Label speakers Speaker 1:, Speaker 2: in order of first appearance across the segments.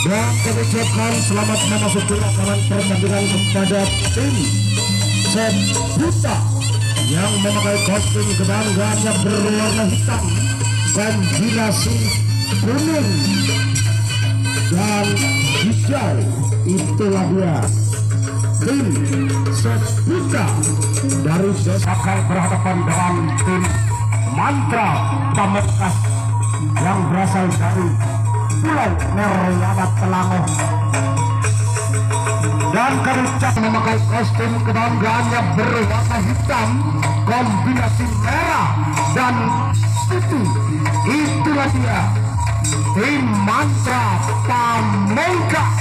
Speaker 1: Dan kami ucapkan selamat memasuki lapangan pertandingan kepada tim Seputa yang memakai kostum kebanggaannya berwarna hitam kombinasi kuning dan hijau. Itulah dia tim Seputa dari desa akan berhadapan dengan tim Mantra Pamungkas yang berasal dari Pulau Neriabat Telangoh. Dan kerucak memakai kostum kebanggaannya berwarna hitam kombinasi merah dan putih. Itulah dia tim Mantra Pamungkas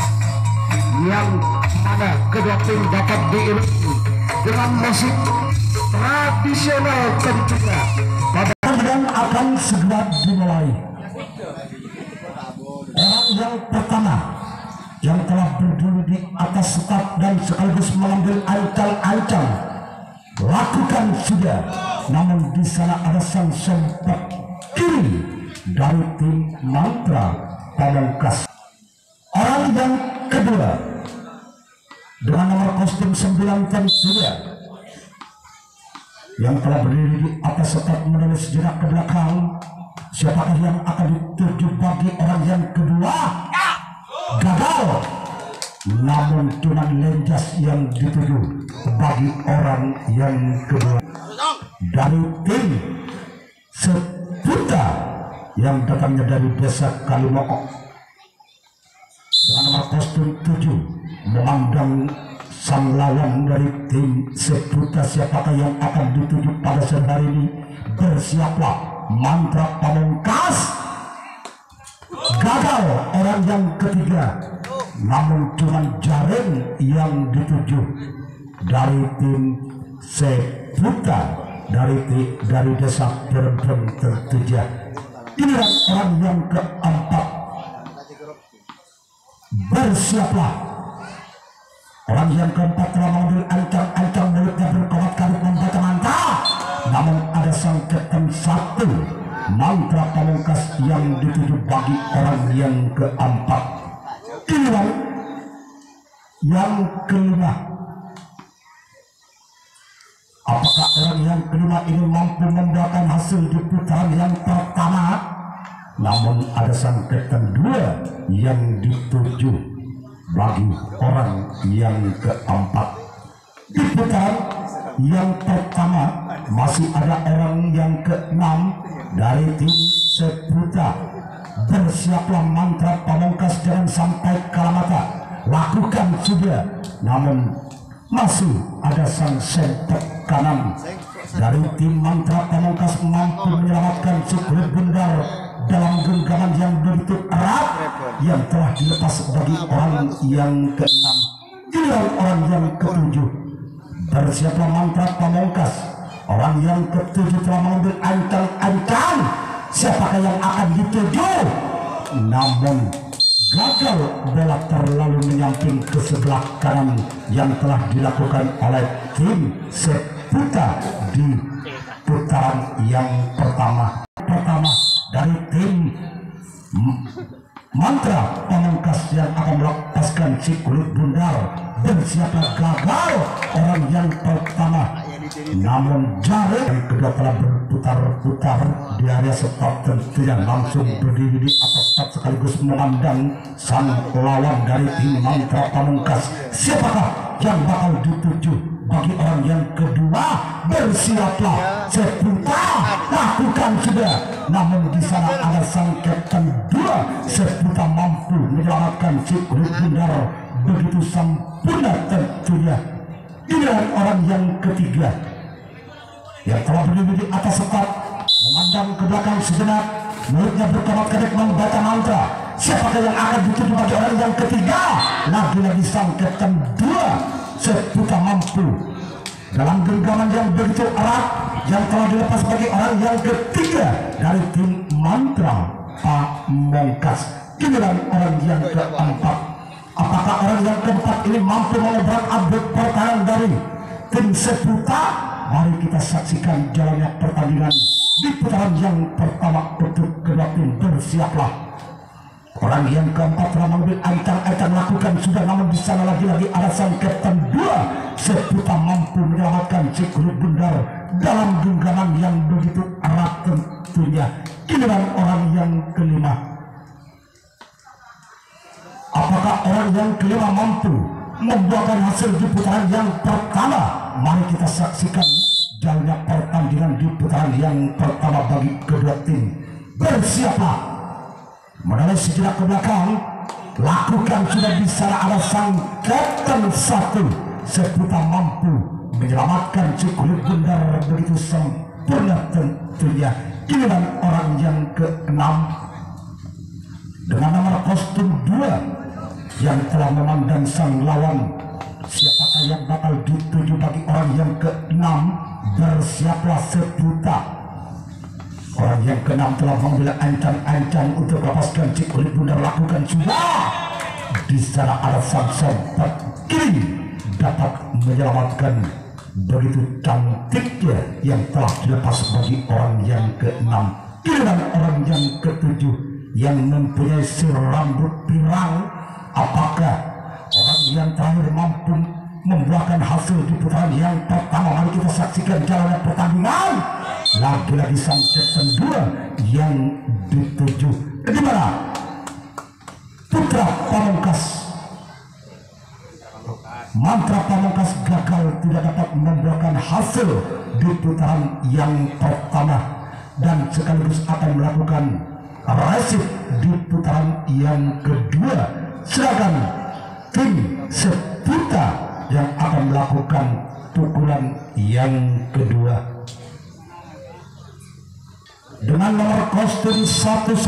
Speaker 1: yang mana kedua tim dapat diiringi dengan musik tradisional tentunya. Pertandingan akan segera dimulai. Orang yang pertama yang telah berdiri di atas sekat dan sekaligus mengambil ancang-ancang lakukan sudah, namun di sana ada sang sempat kiri dari tim Mantra Pamungkas. Orang yang kedua dengan nomor kostum 9 tentunya yang telah berdiri di atas sekat menulis jenak ke belakang. Siapakah yang akan dituju bagi orang yang kedua? Gagal, namun cuma lenjas yang dituju bagi orang yang kedua dari tim Seputa yang datangnya dari desa Kalimoko dengan nomor kostum 7 memandang sang lawan dari tim Seputa. Siapakah yang akan dituju pada sore hari ini? Bersiaplah Mantra Pamungkas. Gagal orang yang ketiga, namun cuma jaring yang dituju dari tim Seputa dari desa Perempuan Tertuja. Inilah orang yang keempat. Bersiaplah orang yang keempat telah mengambil ancang-ancang mulutnya berkomat-kamat membaca mantra, namun ada sang kapten 1 Mantra Pamungkas yang dituju bagi orang yang keempat. Inilah yang kelima. Apakah orang yang kelima ini mampu membuahkan hasil di putaran yang pertama? Namun ada sang kapten 2 yang dituju bagi orang yang keempat. Di putaran yang pertama masih ada orang yang keenam dari tim Seputa. Bersiaplah Mantra Pamungkas, jangan sampai kalah mata. Lakukan sudah, namun masih ada sang sempat kanan dari tim Mantra Pamungkas mampu menyelamatkan si kulit bundar dalam genggaman yang begitu erat yang telah dilepas bagi orang yang keenam. Inilah orang yang ketujuh. Bersiaplah Mantra Pamungkas. Orang yang ketujuh telah mengambil ancang-ancang. Siapakah yang akan dituju? Namun gagal, bola terlalu menyamping ke sebelah kanan yang telah dilakukan oleh tim Seputa di putaran yang pertama dari tim Mantra Pamungkas yang akan melepaskan si kulit bundar. Bersiaplah gagal orang yang pertama, namun jaring yang kedua telah berputar-putar di area start tentunya langsung berdiri di atas start sekaligus memandang sang lawan dari tim Mantra Pamungkas. Siapakah yang bakal dituju bagi orang yang kedua? Bersiaplah Seputa, lakukan sudah, namun di sana ada sang kapten 2 Seputa mampu menyelamatkan si kulit bundar begitu sempurna tentunya. Inilah orang yang ketiga yang telah berdiri di atas sekat memandang ke belakang sejenak, mulutnya berkomat-kamat membaca mantra. Siapakah yang akan dituju bagi orang yang ketiga? Lagi-lagi sang kapten 2 Seputa mampu dalam genggaman yang begitu erat yang telah dilepas bagi orang yang ketiga dari tim Mantra Pamungkas. Inilah orang yang keempat. Apakah orang yang keempat ini mampu mengobrak abrik pertahanan dari tim Seputa? Mari kita saksikan jalannya pertandingan di putaran yang pertama untuk kedua tim. Bersiaplah Orang yang keempat telah mengambil ancang-ancang lakukan sudah, namun di sana lagi-lagi ada sang kapten 2 Seputa mampu menyelamatkan si kulit bundar dalam genggaman yang begitu erat tentunya. Giliran orang yang kelima. Apakah orang yang kelima mampu membuahkan hasil di putaran yang pertama? Mari kita saksikan jalannya pertandingan di putaran yang pertama bagi kedua tim. Bersiaplah. Menoleh sejenak ke belakang, lakukan sudah di sana ada sang kapten 1 Seputa mampu menyelamatkan si kulit bundar begitu sempurna tentunya. Giliran orang yang ke-6 dengan nomor kostum 2 yang telah memandang sang lawan. Siapakah yang bakal dituju bagi orang yang ke-6? Bersiaplah Seputa. Orang yang ke-6 telah mengambil ancang-ancang untuk lepaskan si kulit bundar, lakukan sudah. Di sana ada sang sempat kiri dapat menyelamatkan begitu cantiknya yang telah dilepas bagi orang yang ke-6. Giliran orang yang ke-7 yang mempunyai si rambut pirang. Apakah orang yang terakhir mampu membuahkan hasil di putaran yang pertama? Mari kita saksikan jalannya pertandingan. Lagi-lagi sang kapten 2 yang dituju. Di mana? Putra Pamungkas. Mantra Pamungkas gagal, tidak dapat membuahkan hasil di putaran yang pertama dan sekaligus akan melakukan resip di putaran yang kedua. Sedangkan tim Seputa yang akan melakukan pukulan yang kedua dengan nomor kostum 11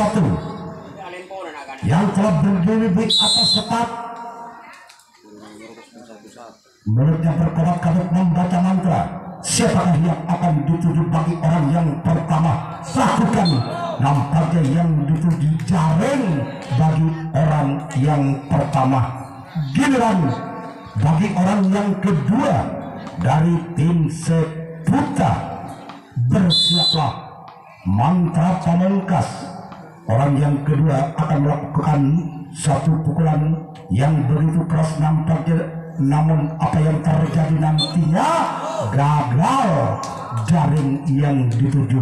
Speaker 1: yang telah berdiri di atas tepat. Mulutnya berkomat-kamit membaca mantra. Siapakah yang akan dituju bagi orang yang pertama? Lakukan. Nampaknya yang dituju jaring bagi orang yang pertama. Giliran bagi orang yang kedua dari tim Seputa. Bersiaplah. Mantra Pamungkas. Orang yang kedua akan melakukan satu pukulan yang begitu keras nampaknya. Namun apa yang terjadi nantinya? Gagal jaring yang dituju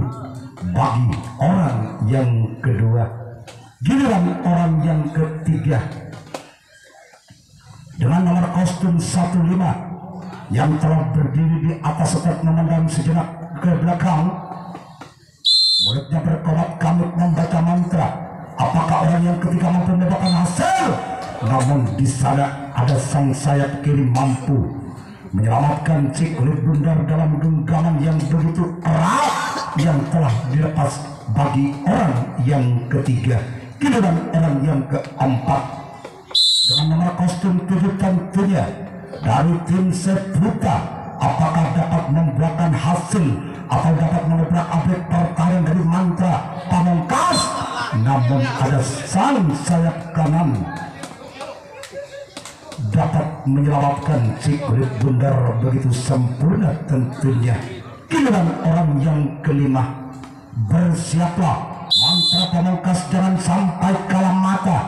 Speaker 1: bagi orang yang kedua. Giliran orang yang ketiga dengan nomor kostum 15 yang telah berdiri di atas setat memandang sejenak ke belakang. Mulutnya berkomat-kamit membaca mantra. Apakah orang yang ketiga mampu membuahkan hasil? Namun di sana ada sang sayap kiri mampu menyelamatkan si kulit bundar dalam genggaman yang begitu erat yang telah dilepas bagi orang yang ketiga. Giliran orang yang keempat dengan nomor kostum 7 tentunya dari tim Seputa. Apakah dapat membuahkan hasil atau dapat mengebrak abrik pertahanan dari mantra Pamungkas? Namun ada sang sayap kanan dapat menyelamatkan si kulit bundar begitu sempurna tentunya. Giliran orang yang kelima. Bersiaplah. Mantra Pamungkas jangan sampai kalah mata.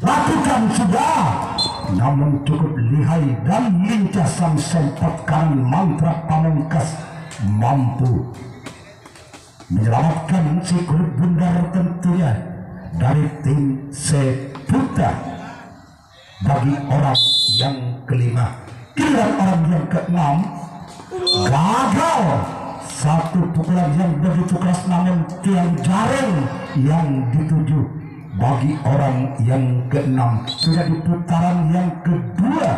Speaker 1: Lakukan sudah. Namun cukup lihai dan lincah sang sempat kanan mantra Pamungkas mampu menyelamatkan si kulit bundar tentunya dari tim Seputa. Bagi orang yang kelima. Giliran orang yang keenam. Gagal. Satu pukulan yang begitu keras namun tiang jaring yang dituju bagi orang yang keenam. Sudah di putaran yang kedua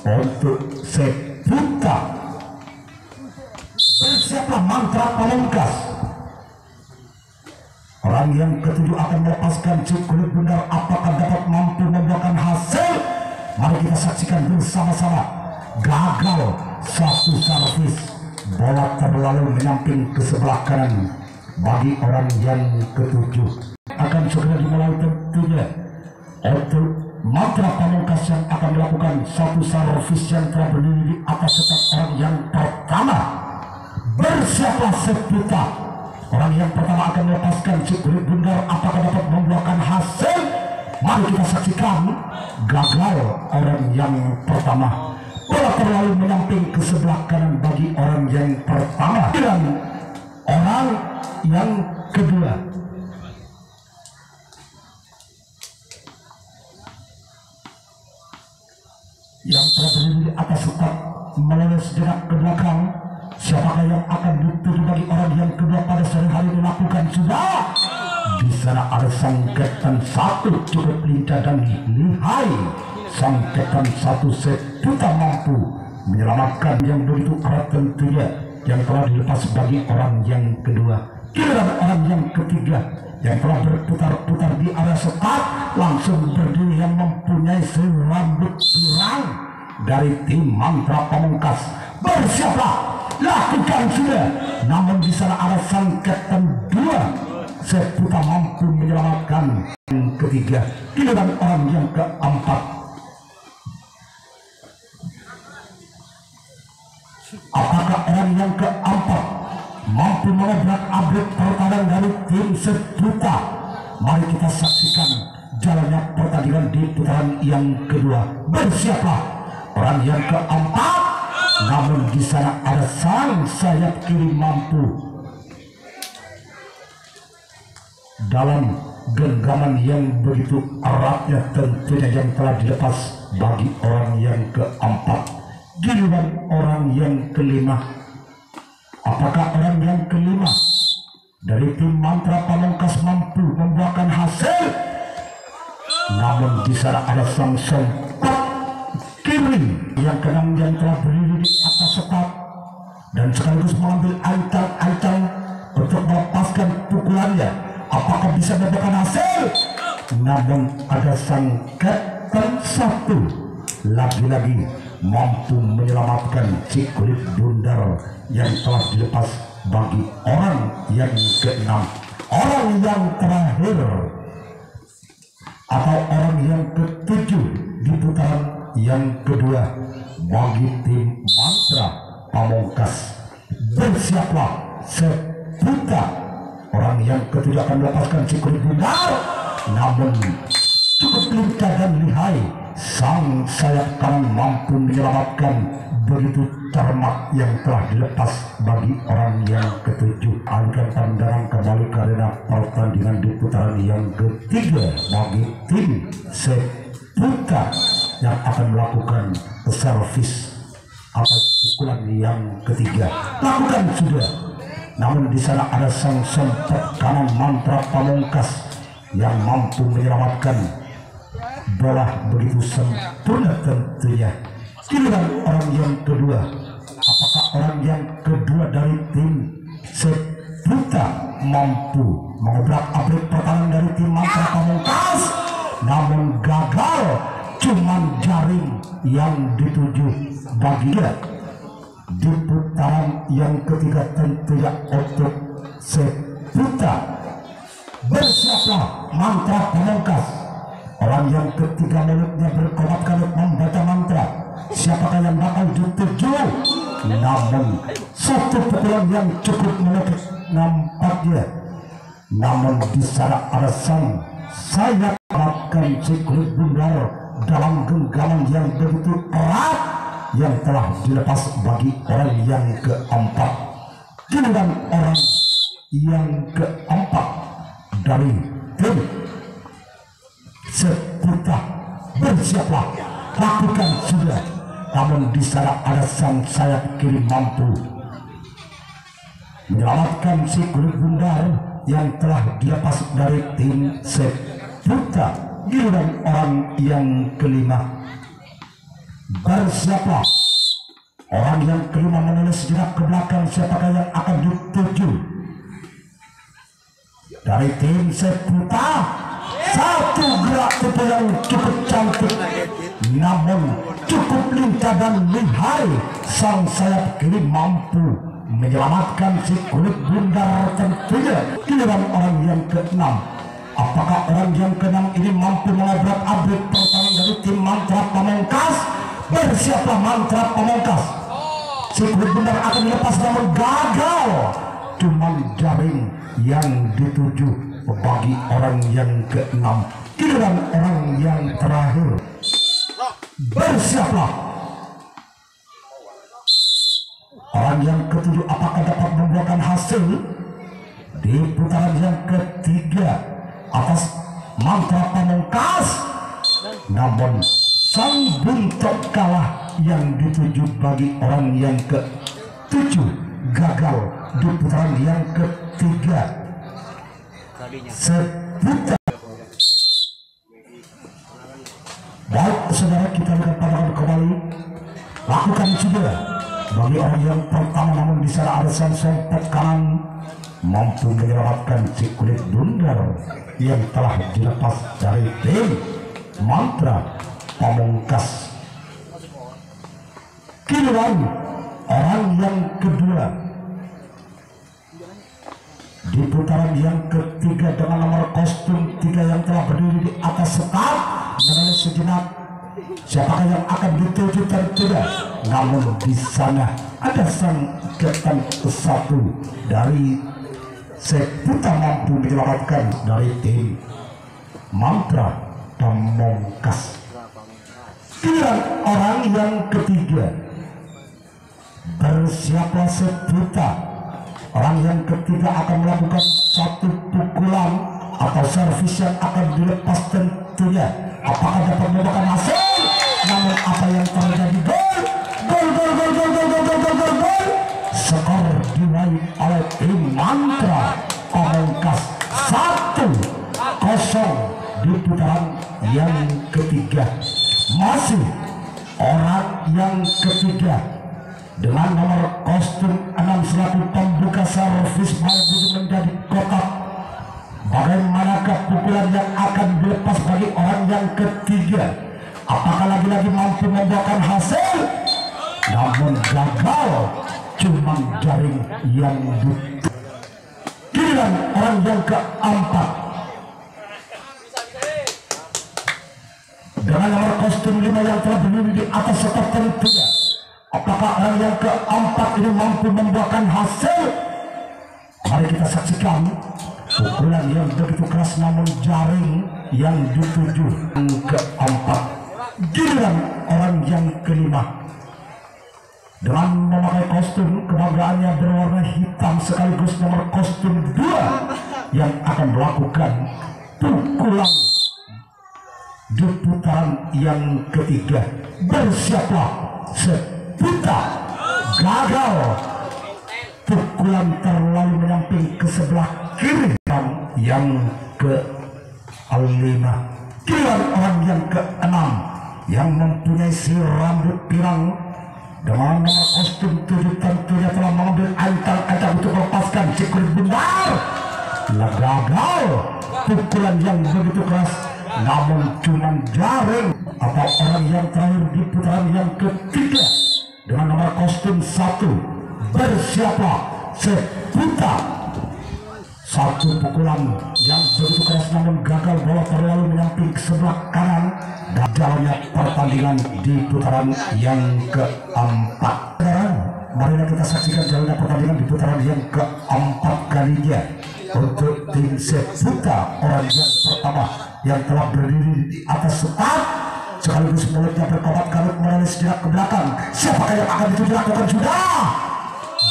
Speaker 1: untuk Seputa. Bersiaplah mantra Pamungkas. Orang yang ketujuh akan melepaskan si kulit bundar. Apakah dapat mampu membuahkan hasil? Mari kita saksikan bersama-sama. Gagal satu servis. Bola terlalu menyamping ke sebelah kanan bagi orang yang ketujuh. Akan segera dimulai tentunya untuk mantra Pamungkas yang akan melakukan satu servis yang telah berdiri di atas setat orang yang pertama. Bersiaplah Seputa. Orang yang pertama akan melepaskan si kulit bundar. Apakah dapat membuahkan hasil? Mari kita saksikan gagal orang yang pertama. Bola terlalu menyamping ke sebelah kanan bagi orang yang pertama dan orang yang kedua. Yang telah berdiri di atas sekat melolos sejenak ke belakang. Siapakah yang akan dituju bagi orang yang kedua pada sore hari dilakukan sudah. Di sana ada sangketan satu cukup lincah dan lihai. Sangketan satu Seputa mampu menyelamatkan yang begitu erat tentunya yang telah dilepas bagi orang yang kedua. Giliran orang yang ketiga yang telah berputar-putar di area sekat langsung berdiri yang mempunyai serambut pirang dari tim Mantra Pamungkas. Bersiaplah, lakukan sudah. Namun di sana ada sangketan dua. Seputa mampu menyelamatkan yang ketiga. Giliran orang yang keempat. Apakah orang yang keempat mampu mengobrak-abrik pertandingan dari tim Seputa? Mari kita saksikan jalannya pertandingan di putaran yang kedua. Bersiaplah orang yang keempat. Namun di sana ada sang sayap kiri mampu dalam genggaman yang begitu eratnya tentunya yang telah dilepas bagi orang yang keempat. Giliran orang yang kelima. Apakah orang yang kelima dari tim Mantra Pamungkas mampu membuahkan hasil? Namun di sana ada sang sempat kiri yang keenam yang telah berdiri di atas sekat dan sekaligus mengambil ancang-ancang untuk melepaskan pukulannya. Apakah bisa membuahkan hasil? Namun ada sang kapten satu lagi-lagi mampu menyelamatkan si kulit bundar yang telah dilepas bagi orang yang keenam. Orang yang terakhir atau orang yang ketujuh di putaran yang kedua bagi tim Mantra Pamungkas. Bersiaplah Seputa. Orang yang ketujuh akan melepaskan si kulit bundar. Namun cukup lincah dan lihai. Sang sayap kanan mampu menyelamatkan begitu cermat yang telah dilepas bagi orang yang ketujuh. Alihkan pandangan kembali karena pertandingan di putaran yang ketiga bagi tim Seputa yang akan melakukan servis atau pukulan yang ketiga. Lakukan sudah. Namun di sana ada sang sempat kanan Mantra Pamungkas yang mampu menyelamatkan bola begitu sempurna tentunya. Giliran orang yang kedua. Apakah orang yang kedua dari tim Seputa mampu mengobrak-abrik pertahanan dari tim Mantra Pamungkas? Namun gagal. Cuman jaring yang dituju bagi dia. Di putaran yang ketiga tentunya untuk Seputa. Bersiaplah Mantra Pamungkas. Orang yang ketiga mulutnya berkelap-kelip membaca mantra. Siapakah yang bakal dituju? Namun satu pukulan yang cukup menekik nampaknya. Namun di sana ada sang sayap makan si kulit bundar dalam genggaman yang begitu erat yang telah dilepas bagi orang yang keempat. Giliran orang yang keempat dari tim Seputa. Bersiaplah, lakukan sudah. Namun di sana ada sang sayap kiri mampu menyelamatkan si kulit bundar yang telah dilepas dari tim Seputa. Giliran orang yang kelima. Bersiaplah orang yang kelima menulis sejenak ke belakang. Siapakah yang akan dituju dari tim Seputa? Satu gerak tubuh yang cukup cantik namun cukup lincah dan lihai. Sang sayap kiri mampu menyelamatkan si kulit bundar tentunya. Giliran orang yang keenam. Apakah orang yang keenam ini mampu mengobrak-abrik pertahanan dari tim Mantra Pamungkas? Bersiaplah Mantra Pamungkas. Si kulit bundar akan dilepas namun gagal. Cuma jaring yang dituju bagi orang yang keenam. Giliran orang yang terakhir. Bersiaplah. Orang yang ketujuh apakah dapat membuahkan hasil di putaran yang ketiga atas mantra pamungkas. Namun sang buntut kalah yang dituju bagi orang yang ketujuh gagal di putaran yang ketiga. Seputar. Baik saudara, kita lihat pandangan kembali. Lakukan sudah bagi orang yang pertama, namun di sana ada sang sompet kanan mampu menyelamatkan si kulit bundar yang telah dilepas dari tim mantra pamungkas. Giliran orang yang kedua di putaran yang ketiga dengan nomor kostum 3 yang telah berdiri di atas start. Mengenai sejenak siapakah yang akan dituju tertuju, namun di sana ada sang kapten satu dari seputar mampu menyelamatkan dari tim mantra pamungkas. Giliran orang yang ketiga. Bersiaplah seputar. Orang yang ketiga akan melakukan satu pukulan atau servis yang akan dilepas tentunya. Apakah dapat membawakan hasil? Namun apa yang terjadi? Gol. Skor diraih oleh tim mantra pamungkas 1-0 di putaran yang ketiga. Masih orang yang ketiga dengan nomor kostum 6 selaku pembuka servis mampu menjadi kotak. Bagaimanakah pukulan yang akan dilepas bagi orang yang ketiga? Apakah lagi-lagi mampu membuahkan hasil? Namun gagal, cuma jaring yang butuh. Giliran orang yang keempat dengan nomor kostum 5 yang telah berdiri di atas sekat tentunya. Apakah orang yang keempat ini mampu membuahkan hasil? Mari kita saksikan pukulan yang begitu keras namun jaring yang dituju. Yang keempat. Giliran orang yang kelima dengan memakai kostum kebanggaannya berwarna hitam sekaligus nomor kostum 2 yang akan melakukan pukulan di putaran yang ketiga. Bersiaplah seputar. Gagal. Pukulan terlalu menyamping ke sebelah kiri. Yang ke-5. Giliran orang yang ke-6 yang mempunyai si rambut pirang dengan nomor kostum 7 tentunya telah mengambil ancang-ancang untuk melepaskan si kulit bundar. Gagal. Pukulan yang begitu keras namun cuma jaring. Atau orang yang terakhir di putaran yang ketiga dengan nomor kostum 1. Bersiaplah seputar. Satu pukulan yang begitu keras namun gagal bola terlalu menyamping ke sebelah kanan. Dan jalannya pertandingan di putaran yang keempat. Marilah kita saksikan jalannya pertandingan di putaran yang keempat kalinya untuk tim seputar. Orang yang pertama yang telah berdiri di atas start sekaligus mulutnya berkobat-kabut melalui sejenak ke belakang. Siapakah yang akan dituju? Lakukan sudah.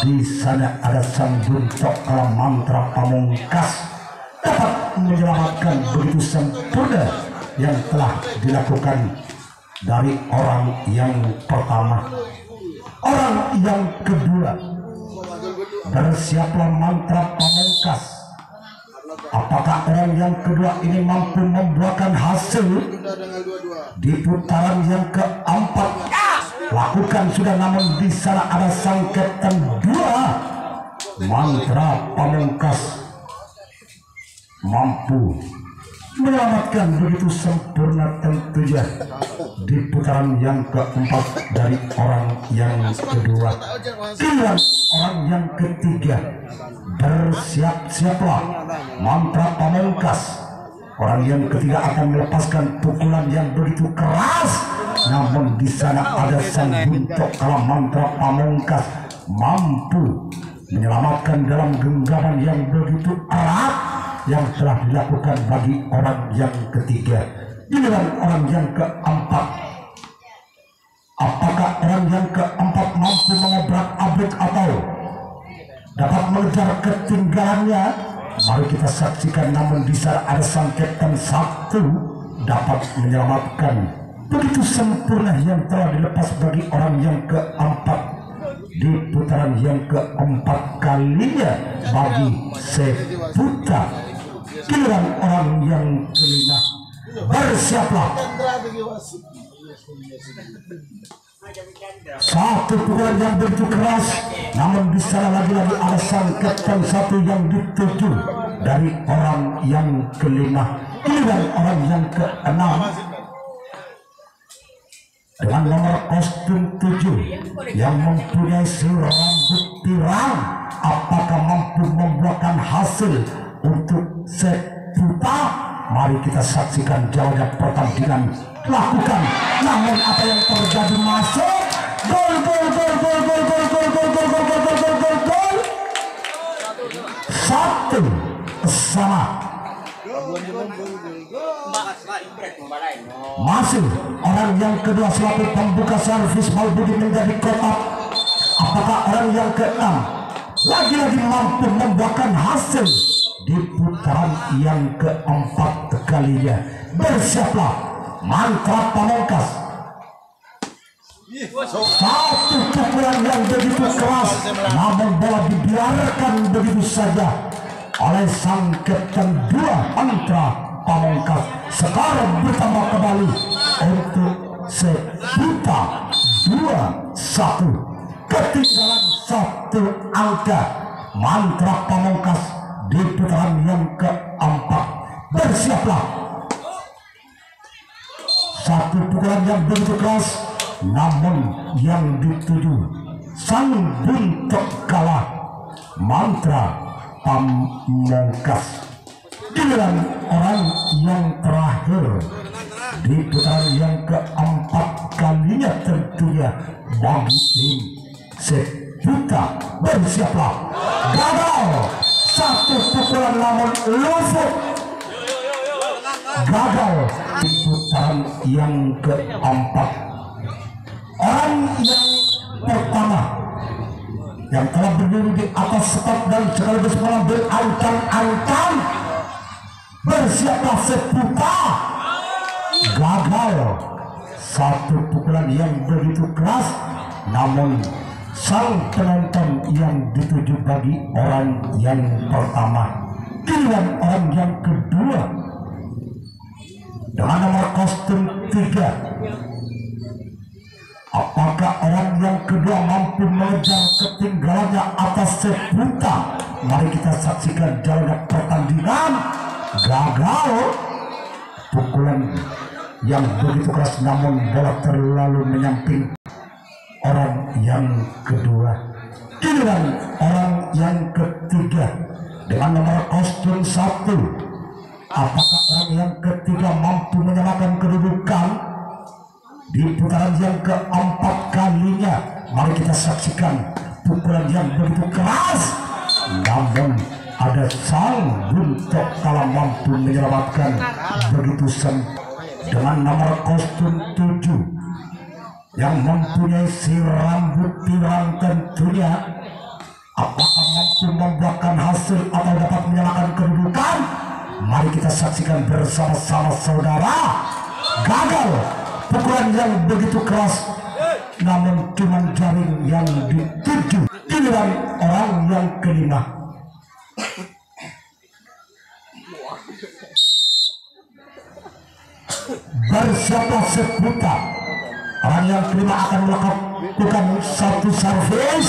Speaker 1: Di sana ada sang buntut kala mantra pamungkas dapat menyelamatkan begitu sempurna yang telah dilakukan dari orang yang pertama. Orang yang kedua. Bersiaplah mantra pamungkas. Apakah orang yang kedua ini mampu membuahkan hasil di putaran yang keempat? Lakukan sudah, namun di sana ada sang kapten 2 mantra pamungkas mampu menyelamatkan begitu sempurna tentunya di putaran yang keempat dari orang yang kedua. Giliran orang yang ketiga. Bersiap-siaplah mantra pamungkas. Orang yang ketiga akan melepaskan pukulan yang begitu keras, namun di sana ada sang buntut kala mantra pamungkas mampu menyelamatkan dalam genggaman yang begitu erat yang telah dilakukan bagi orang yang ketiga. Giliran orang yang keempat. Apakah orang yang keempat mampu mengobrak-abrik atau dapat mengejar ketinggalannya? Mari kita saksikan. Namun di sana ada sang Kapten satu dapat menyelamatkan. Begitu sempurna yang telah dilepas bagi orang yang keempat di putaran yang keempat kalinya bagi Seputa. Giliran orang yang kelima. Bersiaplah. Satu pukulan yang begitu keras, namun di sana lagi-lagi ada sang Kapten satu yang dituju dari orang yang kelima. Giliran orang yang keenam dengan nomor kostum 7 yang mempunyai si rambut pirang. Apakah mampu membuahkan hasil untuk Seputa? Mari kita saksikan jalannya pertandingan lakukan. Namun apa yang terjadi? Masuk gol, gol, gol, gol, gol, gol, gol, gol, gol, gol, gol, gol, gol, gol, gol. Satu sama. Masih orang yang kedua selaku pembuka servis Malbudi menjadi kotak. Apakah orang yang keenam lagi-lagi mampu membuahkan hasil di putaran yang keempat kalinya? Bersiaplah. Mantra Pamungkas. Satu pukulan yang begitu keras, namun bola dibiarkan begitu saja oleh sang Kapten 2 Mantra Pamungkas. Sekarang bertambah kembali untuk Seputa 2-1. Ketinggalan satu angka. Mantra Pamungkas di putaran yang keempat. Bersiaplah. Satu pukulan yang begitu keras, namun yang dituju sang Buntok kalah. Mantra Pamungkas. Giliran orang yang terakhir di putaran yang keempat kalinya tentunya bagi tim Seputa. Bersiaplah. Gagal. Satu pukulan namun luput. Gagal di putaran yang keempat. Orang yang pertama yang telah berdiri di atas stop dan sekaligus mengambil ancang-ancang. Bersiaplah Seputa. Gagal. Satu pukulan yang begitu keras, namun sang penonton yang dituju bagi orang yang pertama. Giliran orang yang kedua dengan nomor kostum 3. Apakah orang yang kedua mampu mengejar ketinggalannya atas Seputa? Mari kita saksikan jalannya pertandingan. Gagal. Pukulan yang begitu keras, namun bola terlalu menyamping orang yang kedua. Giliran orang yang ketiga dengan nomor kostum 1. Apakah orang yang ketiga mampu menyamakan kedudukan di putaran yang keempat kalinya? Mari kita saksikan pukulan yang begitu keras, namun ada sang Buntok kalah mampu menyelamatkan begitu dengan nomor kostum 7 yang mempunyai si rambut pirang tentunya. Apakah mampu membuahkan hasil atau dapat menyamakan kedudukan? Mari kita saksikan bersama-sama saudara. Gagal. Pukulan yang begitu keras, namun cuma jaring yang dituju. Giliran orang yang kelima. Bersiaplah Seputa. Orang yang kelima akan melakukan satu servis,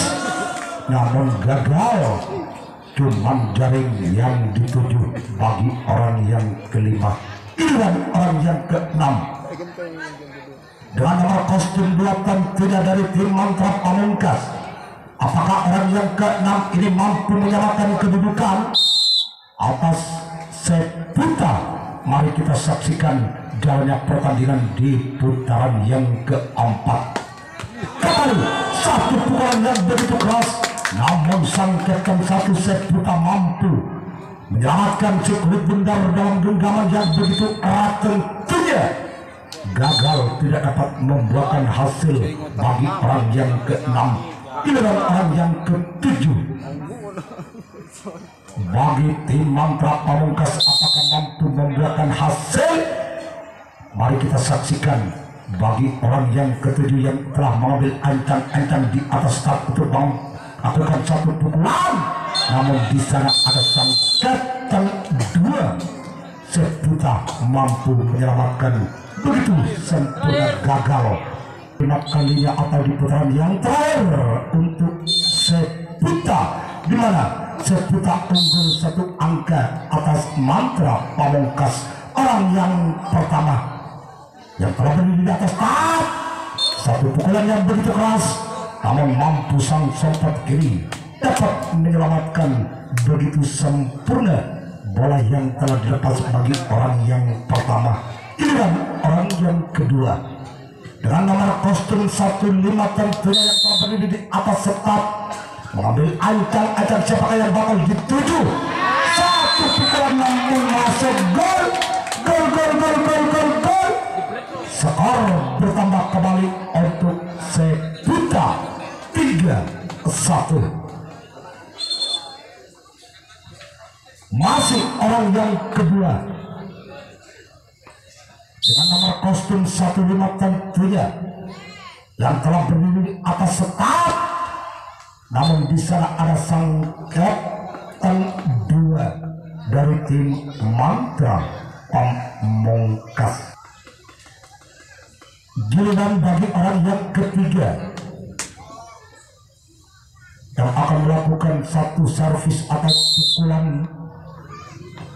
Speaker 1: namun gagal. Cuman jaring yang dituju bagi orang yang kelima. Giliran orang yang keenam dengan nomor kostum 8 tidak dari tim Mantra Pamungkas. Apakah orang yang keenam ini mampu menyamakan kedudukan atas Seputa? Mari kita saksikan jalannya pertandingan di putaran yang keempat. Kembali satu pukulan yang begitu keras, namun sang Kapten 1 Seputa mampu menyelamatkan si kulit bundar dalam genggaman yang begitu erat, tentunya gagal tidak dapat membuahkan hasil bagi orang yang ke-6. Giliran orang yang ke-7 bagi tim Mantra Pamungkas, apakah mampu membuahkan hasil? Mari kita saksikan bagi orang yang ke-7 yang telah mengambil ancang-ancang di atas start untuk melakukan satu pukulan, namun di sana ada sang Kapten 2 Seputa mampu menyelamatkan begitu sempurna, gagal 5 kalinya atau di putaran yang terakhir untuk Seputa, di mana Seputa unggul 1 angka atas Mantra Pamungkas, orang yang pertama yang telah berdiri di atas tahap. Satu pukulan yang begitu keras, namun mampu sang sempat kiri dapat menyelamatkan begitu sempurna bola yang telah dilepas bagi orang yang pertama. Giliran orang yang kedua dengan nomor kostum 15 tentunya yang telah berdiri di atas setap, mengambil ancang-ancang siapakah yang bakal dituju. Satu pukulan namun masuk gol. Skor bertambah kembali untuk Seputa 3-1. Masih orang yang kedua dengan nomor kostum 15 tentunya yang telah berdiri di atas setap, namun di sana ada sang Kapten 2 dari tim Mantra Pamungkas. Giliran bagi orang yang ketiga yang akan melakukan satu servis atau pukulan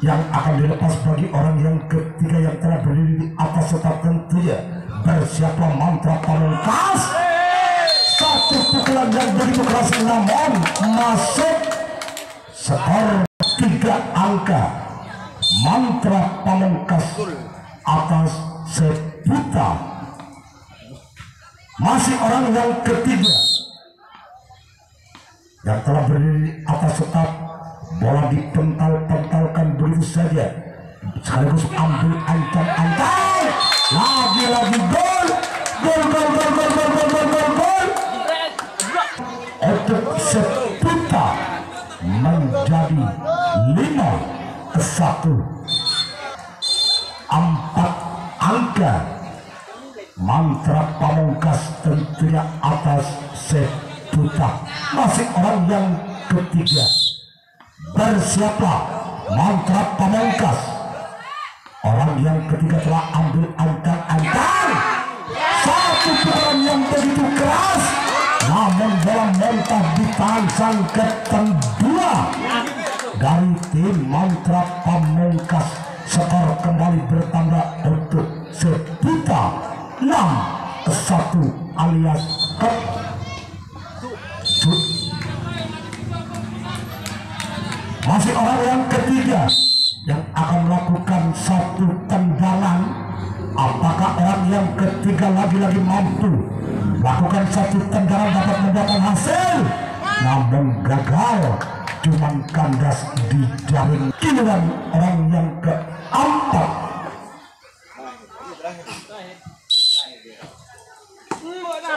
Speaker 1: yang akan dilepas bagi orang yang ketiga yang telah berdiri di atas setap tentunya. Bersiaplah Mantra Pamungkas. Satu pukulan yang begitu keras namun masuk. Skor 3 angka Mantra Pamungkas atas Seputa. Masih orang yang ketiga yang telah berdiri di atas setap, bola dipental-pentalkan begitu saja, sekaligus ambil ancang-ancang, lagi-lagi gol untuk Seputa menjadi 5-1. 4 angka Mantra Pamungkas tentunya atas Seputa. Masih orang yang ketiga, bersiaplah Mantra Pamungkas. Orang yang ketiga telah ambil ancang-ancang. Satu pukulan yang begitu keras, namun bola mentah ditahan sang Kapten 2 dari tim Mantra Pamungkas. Skor kembali bertambah untuk Seputa 6-1 alias masih orang yang ketiga yang akan melakukan satu tendangan. Apakah orang yang ketiga lagi-lagi mampu melakukan satu tendangan dapat membuahkan hasil? Namun gagal, cuman kandas di jaring. Giliran orang yang keempat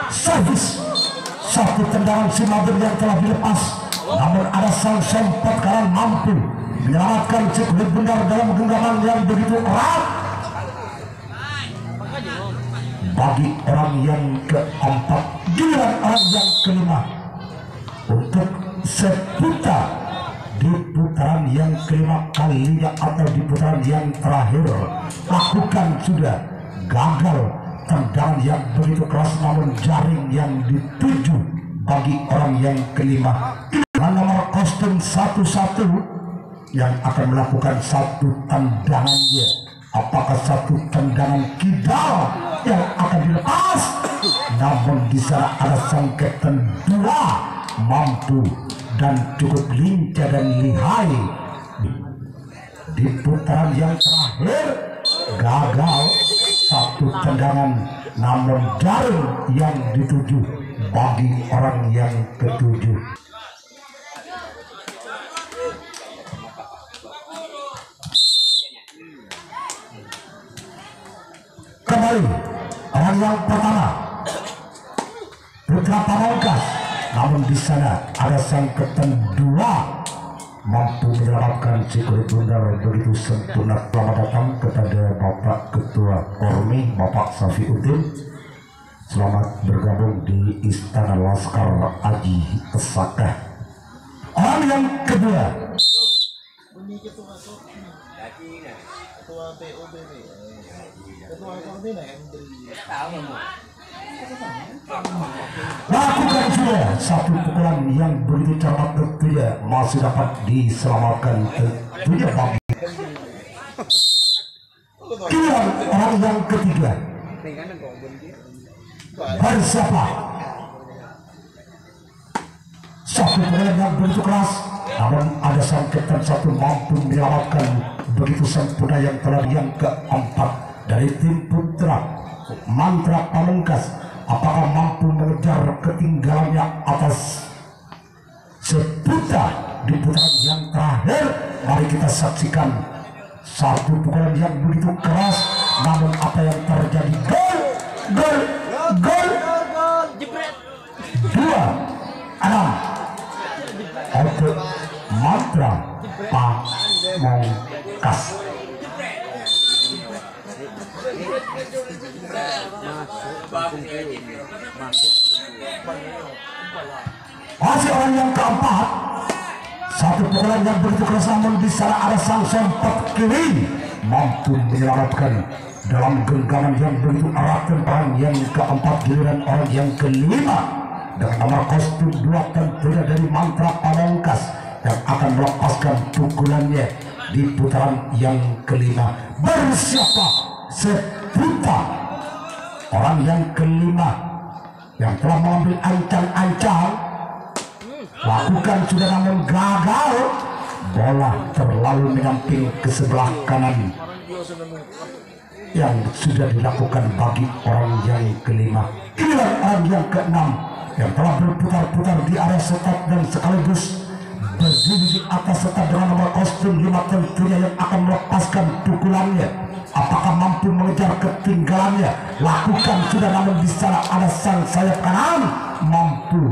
Speaker 1: servis. Satu tendangan Simadur yang telah dilepas, namun ada sang sempat kanan mampu menyelamatkan si kulit bundar dalam genggaman yang begitu erat. Bagi orang yang keempat, giliran orang yang kelima untuk Seputa di putaran yang kelima kalinya atau di putaran yang terakhir lakukan sudah gagal. Tendangan yang begitu keras namun jaring yang dituju bagi orang yang kelima. Dengan nomor kostum 11 yang akan melakukan satu tendangannya. Apakah satu tendangan kidal yang akan dilepas? Namun di sana ada sang Kapten 2 mampu dan cukup lincah dan lihai. Di putaran yang terakhir gagal satu tendangan, namun jaring yang dituju bagi orang yang ketujuh. kembali orang yang pertama Putra Pamungkas, namun di sana ada sang kedua mampu menyelamatkan si kulit bundar begitu sempurna. Selamat datang kepada Bapak Ketua Ormi, Bapak Safiuddin. Selamat bergabung di Istana Laskar Aji Pesakah. Orang yang kedua lakukan juga satu pukulan yang begitu cermat, tentunya masih dapat diselamatkan, tentunya bagi orang yang ketiga bersiapa satu pukulan yang begitu keras, namun ada sangkitan satu mampu menyelamatkan begitu sempurna. Yang telah yang keempat dari tim Putra Mantra Pamungkas, apakah mampu mengejar ketinggalannya atas seputar di putaran yang terakhir? Mari kita saksikan satu pukulan yang begitu keras, namun apa yang terjadi? Gol 2-6 untuk Mantra Pamungkas. Masih orang yang keempat, satu pukulan yang begitu keras, namun di sana ada sang sempat kiri mampu menyelamatkan dalam genggaman yang begitu erat. Orang yang keempat giliran orang yang kelima dengan nomor kostum 2 tentunya dari Mantra Pamungkas yang akan melepaskan pukulannya di putaran yang kelima. Bersiapa seputar orang yang kelima yang telah mengambil ancang-ancang, lakukan sudah namun gagal. Bola terlalu menyamping ke sebelah kanan yang sudah dilakukan bagi orang yang kelima. Inilah orang yang keenam yang telah berputar-putar di area setat dan sekaligus berdiri di atas setat dengan nomor kostum 5 tentunya yang akan melepaskan pukulannya. Apakah mampu mengejar ketinggalannya? Lakukan sudah, namun di sana ada sang sayap kanan mampu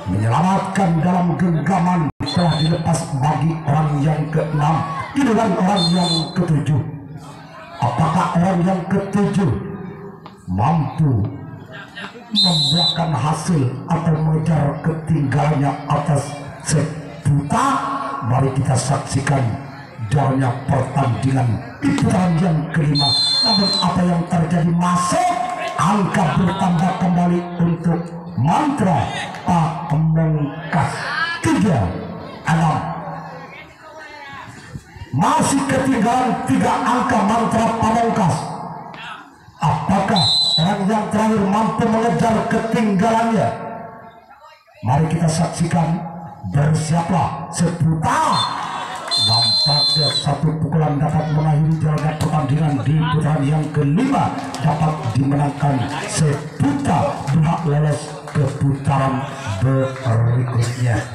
Speaker 1: menyelamatkan dalam genggaman telah dilepas bagi orang yang keenam. Inilah orang yang ketujuh. Apakah orang yang ketujuh mampu membuahkan hasil atau mengejar ketinggalannya atas seputar? Mari kita saksikan jalannya pertandingan di putaran yang kelima. Namun apa yang terjadi? Masuk angka bertambah kembali untuk Mantra Pamungkas 3-6. Masih ketinggalan 3 angka Mantra Pamungkas. Apakah orang yang terakhir mampu mengejar ketinggalannya? Mari kita saksikan. Bersiaplah seputar. Nampaknya satu pukulan dapat mengakhiri jalannya pertandingan di putaran yang kelima, dapat dimenangkan seputar berhak lolos ke putaran berikutnya.